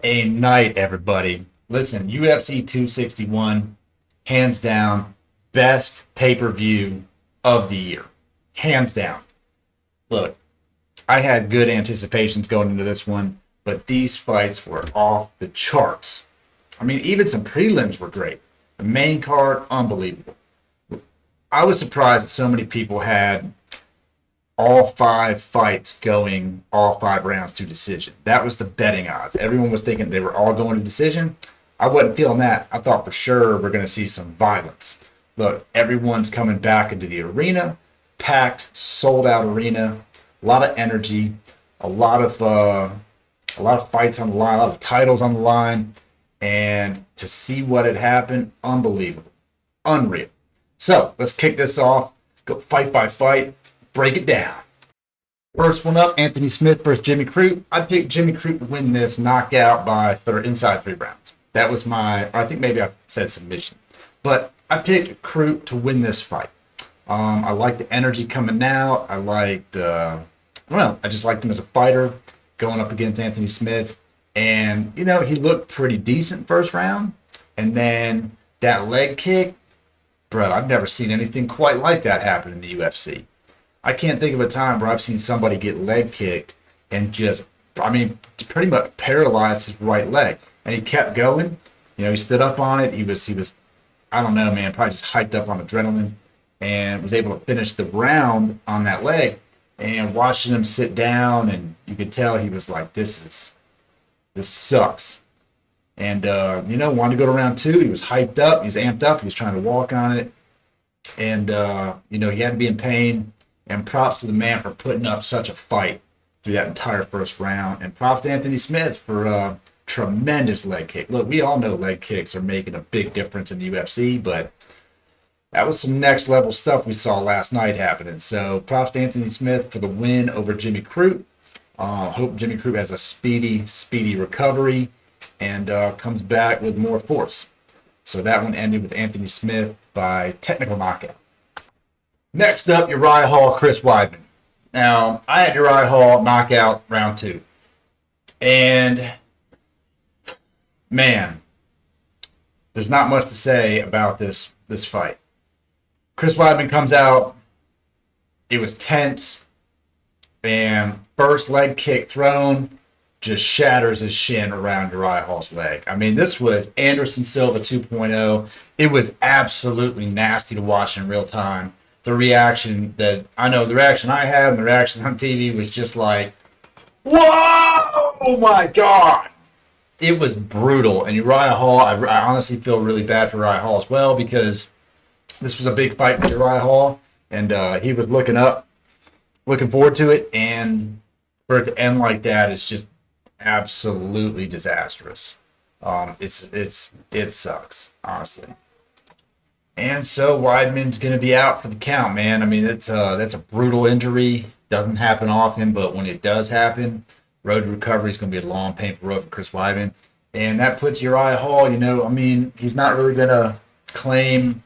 a night, everybody. Listen, UFC 261, hands down, best pay per view of the year. Hands down. Look, I had good anticipations going into this one, but these fights were off the charts. I mean, even some prelims were great. The main card, unbelievable. I was surprised that so many people had all five fights going all five rounds to decision. That was the betting odds. Everyone was thinking they were all going to decision. I wasn't feeling that. I thought for sure we're going to see some violence. Look, everyone's coming back into the arena, packed, sold out arena, a lot of energy, a lot of fights on the line, a lot of titles on the line, and to see what had happened, unbelievable, unreal. So let's kick this off. Go fight by fight, break it down. First one up, Anthony Smith versus Jimmy Crute. I picked Jimmy Crute to win this knockout by inside 3 rounds. That was I think maybe I said submission. But I picked Crute to win this fight. I liked the energy coming out. I just liked him as a fighter going up against Anthony Smith. And, he looked pretty decent first round. And then that leg kick, bro, I've never seen anything quite like that happen in the UFC. I can't think of a time where I've seen somebody get leg kicked and pretty much paralyzed his right leg. And he kept going. He stood up on it. He was, I don't know, man, probably just hyped up on adrenaline and was able to finish the round on that leg. And watching him sit down, and you could tell he was like, this sucks. And, wanted to go to round two. He was hyped up. He was amped up. He was trying to walk on it. And, he had to be in pain. And props to the man for putting up such a fight through that entire first round. And props to Anthony Smith for a tremendous leg kick. Look, we all know leg kicks are making a big difference in the UFC, but that was some next level stuff we saw last night happening. So props to Anthony Smith for the win over Jimmy Crute. Hope Jimmy Crute has a speedy recovery and comes back with more force. So that one ended with Anthony Smith by technical knockout. Next up, Uriah Hall, Chris Weidman. Now, I had Uriah Hall knockout round two. And, man, there's not much to say about this fight. Chris Weidman comes out. It was tense. And first leg kick thrown just shatters his shin around Uriah Hall's leg. I mean, this was Anderson Silva 2.0. It was absolutely nasty to watch in real time. The reaction I had and the reaction on TV was just like, whoa, oh my God. It was brutal. And Uriah Hall, I honestly feel really bad for Uriah Hall as well, because this was a big fight for Uriah Hall. And he was looking forward to it. And for it to end like that is just absolutely disastrous. It sucks, honestly. And so Weidman's going to be out for the count, man. I mean, that's a brutal injury. Doesn't happen often, but when it does happen, road to recovery is going to be a long, painful road for Chris Weidman. And that puts Uriah Hall, he's not really going to claim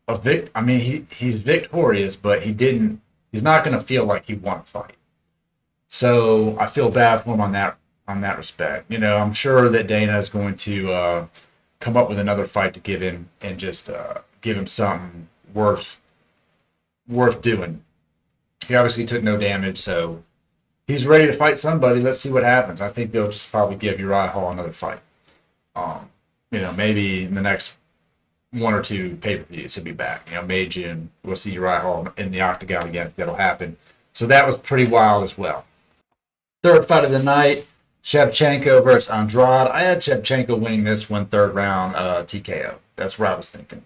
a victory. I mean, he's victorious, but he's not going to feel like he won a fight. So I feel bad for him on that respect. I'm sure that Dana is going to come up with another fight to give him and just give him something worth doing. He obviously took no damage, so he's ready to fight somebody. Let's see what happens. I think they'll just probably give Uriah Hall another fight. Maybe in the next one or two pay-per-views he'll be back. May, June, we'll see Uriah Hall in the octagon again if that'll happen. So that was pretty wild as well. Third fight of the night, Shevchenko versus Andrade. I had Shevchenko winning this one third round TKO. That's where I was thinking.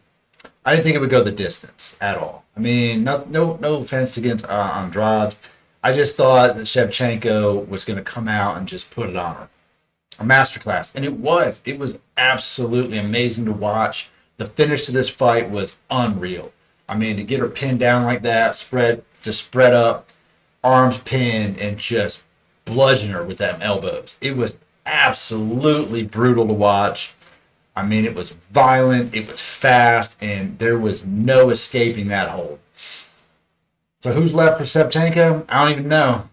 I didn't think it would go the distance at all. I mean, no offense against Andrade. I just thought that Shevchenko was going to come out and just put it on her. A masterclass. And it was. It was absolutely amazing to watch. The finish to this fight was unreal. I mean, to get her pinned down like that, spread up, arms pinned, and just bludgeon her with them elbows. It was absolutely brutal to watch. I mean, it was violent, it was fast, and there was no escaping that hold. So who's left for Shevchenko? I don't even know.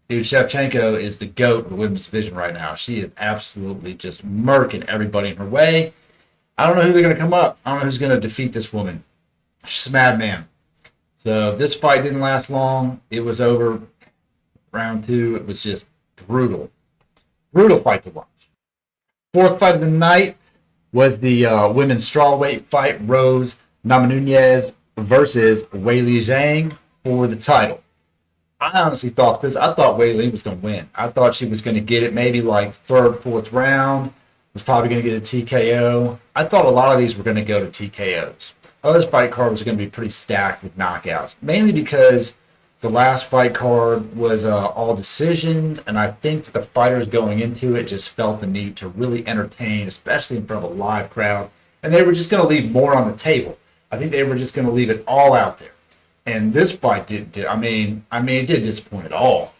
Dude, Shevchenko is the GOAT of the women's division right now. She is absolutely just murking everybody in her way. I don't know who they're going to come up. I don't know who's going to defeat this woman. She's a madman. So this fight didn't last long. It was over round two. It was just brutal. Brutal fight to watch. Fourth fight of the night was the women's strawweight fight. Rose Namajunas versus Weili Zhang for the title. I honestly thought this. I thought Weili was going to win. I thought she was going to get it maybe like third, fourth round. Was probably going to get a TKO. I thought a lot of these were going to go to TKOs. This fight card was going to be pretty stacked with knockouts, mainly because the last fight card was all decisions, and I think that the fighters going into it just felt the need to really entertain, especially in front of a live crowd, and they were just going to leave more on the table. I think they were just going to leave it all out there. And this fight did it did disappoint at all.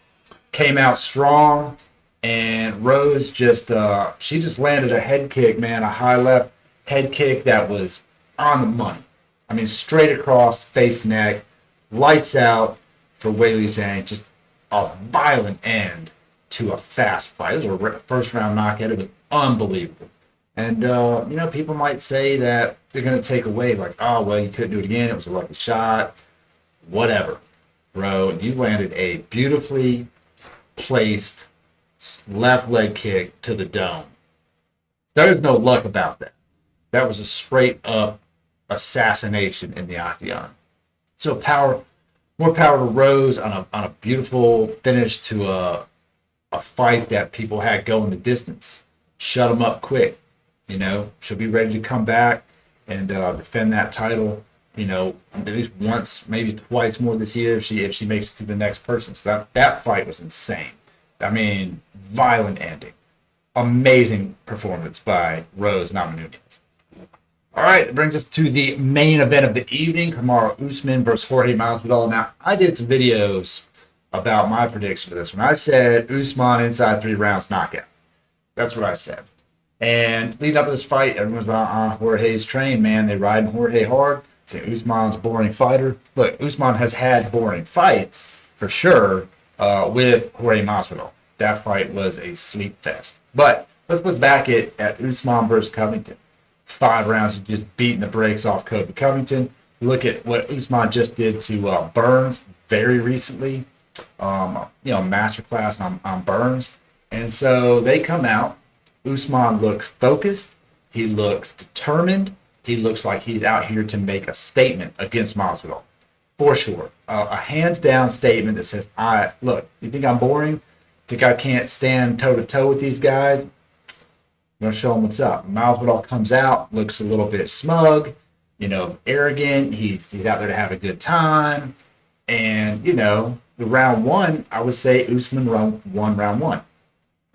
Came out strong, and Rose she just landed a head kick, man, a high left head kick that was on the money. I mean, straight across face, neck, lights out for Weili Zhang. Just a violent end to a fast fight. It was a first round knockout. It was unbelievable. And, people might say that they're going to take away, like, oh, well, you couldn't do it again. It was a lucky shot. Whatever. Bro, you landed a beautifully placed left leg kick to the dome. There's no luck about that. That was a straight up assassination in the octagon. So more power to Rose on a beautiful finish to a fight that people had going the distance. Shut them up quick. She'll be ready to come back and defend that title. At least once, maybe twice more this year if she makes it to the next person. So that fight was insane. I mean, violent ending. Amazing performance by Rose Namajunas. All right, it brings us to the main event of the evening, Kamaru Usman versus Jorge Masvidal. Now, I did some videos about my prediction of this one. I said Usman inside 3 rounds knockout. That's what I said. And leading up to this fight, everyone's on Jorge's train, man. They riding Jorge hard. Say Usman's a boring fighter. Look, Usman has had boring fights, for sure, with Jorge Masvidal. That fight was a sleep fest. But let's look back at Usman versus Covington. 5 rounds, just beating the brakes off Kobe Covington. Look at what Usman just did to Burns very recently. Masterclass on Burns. And so they come out. Usman looks focused. He looks determined. He looks like he's out here to make a statement against Masvidal. For sure. A hands-down statement that says, look, you think I'm boring? Think I can't stand toe-to-toe with these guys? I'm going to show him what's up. Masvidal comes out, looks a little bit smug, arrogant. He's out there to have a good time. And, the round one, I would say Usman won round one.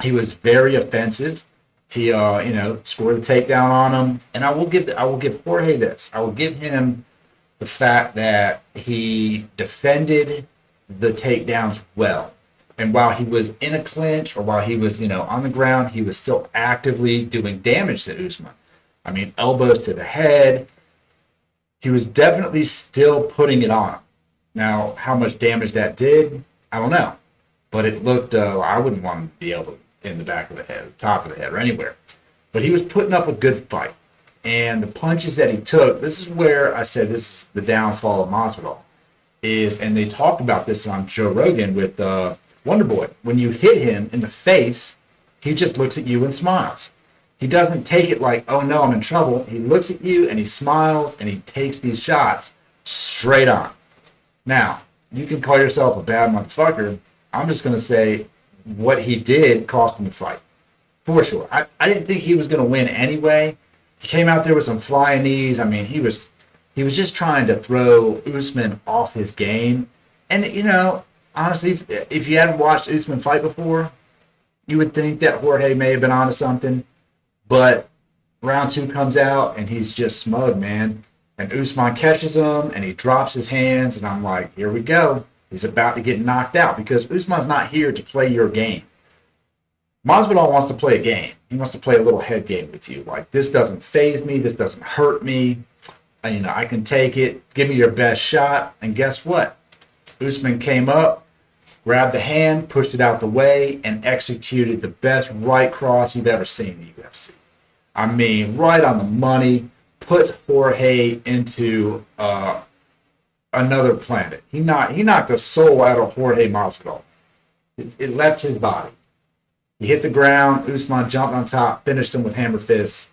He was very offensive. He, scored the takedown on him. And I will give Jorge this. I will give him the fact that he defended the takedowns well. And while he was in a clinch or while he was, on the ground, he was still actively doing damage to Usman. I mean, elbows to the head. He was definitely still putting it on him. Now, how much damage that did, I don't know. But it looked, I wouldn't want him to be elbow in the back of the head, the top of the head, or anywhere. But he was putting up a good fight. And the punches that he took, this is where I said this is the downfall of Masvidal. And they talked about this on Joe Rogan with Wonder Boy. When you hit him in the face, he just looks at you and smiles. He doesn't take it like, oh no, I'm in trouble. He looks at you and he smiles and he takes these shots straight on. Now, you can call yourself a bad motherfucker. I'm just going to say what he did cost him the fight. For sure. I didn't think he was going to win anyway. He came out there with some flying knees. I mean, he was just trying to throw Usman off his game. And, honestly, if you hadn't watched Usman fight before, you would think that Jorge may have been onto something. But round 2 comes out, and he's just smug, man. And Usman catches him, and he drops his hands, and I'm like, here we go. He's about to get knocked out because Usman's not here to play your game. Masvidal wants to play a game. He wants to play a little head game with you. Like, this doesn't faze me. This doesn't hurt me. I can take it. Give me your best shot. And guess what? Usman came up, grabbed the hand, pushed it out the way, and executed the best right cross you've ever seen in the UFC. I mean, right on the money, puts Jorge into another planet. He knocked the soul out of Jorge Masvidal. It left his body. He hit the ground. Usman jumped on top, finished him with hammer fists.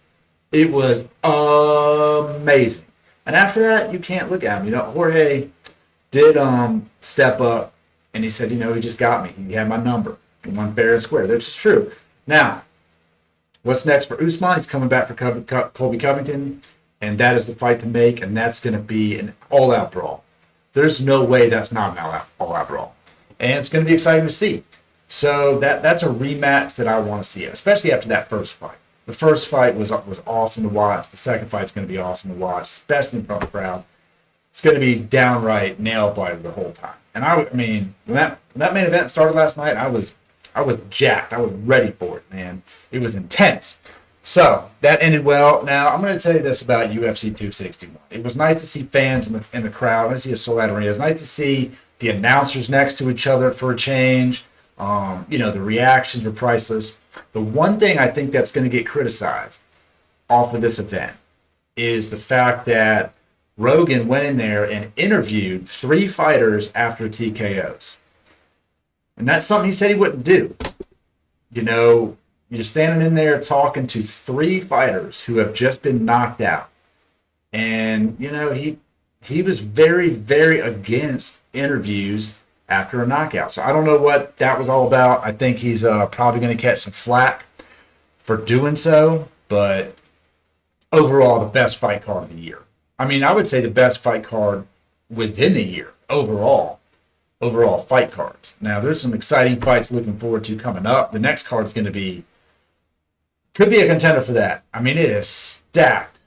It was amazing. And after that, you can't look at him. Jorge did step up, and he said, he just got me. He had my number. He won fair and square. That's just true. Now, what's next for Usman? He's coming back for Colby Covington, and that is the fight to make, and that's going to be an all-out brawl. There's no way that's not an all-out brawl. And it's going to be exciting to see. So that's a rematch that I want to see, especially after that first fight. The first fight was awesome to watch. The second fight's going to be awesome to watch, especially in front of the crowd. It's going to be downright nail-biter the whole time. And I mean, when that main event started last night, I was jacked. I was ready for it, man. It was intense. So that ended well. Now I'm going to tell you this about UFC 261. It was nice to see fans in the crowd. Nice to see a sold-out arena. It was nice to see the announcers next to each other for a change. The reactions were priceless. The one thing I think that's going to get criticized off of this event is the fact that Rogan went in there and interviewed 3 fighters after TKOs. And that's something he said he wouldn't do. You're standing in there talking to 3 fighters who have just been knocked out. And, he was very, very against interviews after a knockout. So I don't know what that was all about. I think he's probably going to catch some flack for doing so. But overall, the best fight card of the year. I mean, I would say the best fight card within the year, overall fight cards. Now, there's some exciting fights looking forward to coming up. The next card is going to could be a contender for that. I mean, it is stacked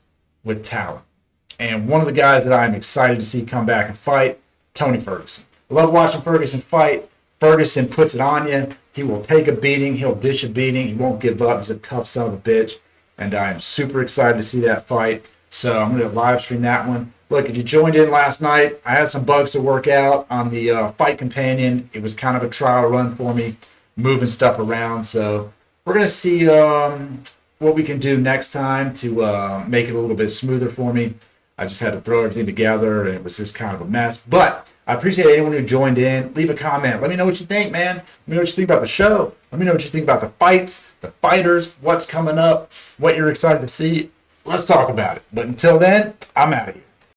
with talent. And one of the guys that I'm excited to see come back and fight, Tony Ferguson. I love watching Ferguson fight. Ferguson puts it on you. He will take a beating. He'll dish a beating. He won't give up. He's a tough son of a bitch. And I am super excited to see that fight. So I'm going to live stream that one. Look, if you joined in last night, I had some bugs to work out on the Fight Companion. It was kind of a trial run for me, moving stuff around. So we're going to see what we can do next time to make it a little bit smoother for me. I just had to throw everything together, and it was just kind of a mess. But I appreciate anyone who joined in. Leave a comment. Let me know what you think, man. Let me know what you think about the show. Let me know what you think about the fights, the fighters, what's coming up, what you're excited to see. Let's talk about it. But until then, I'm out of here.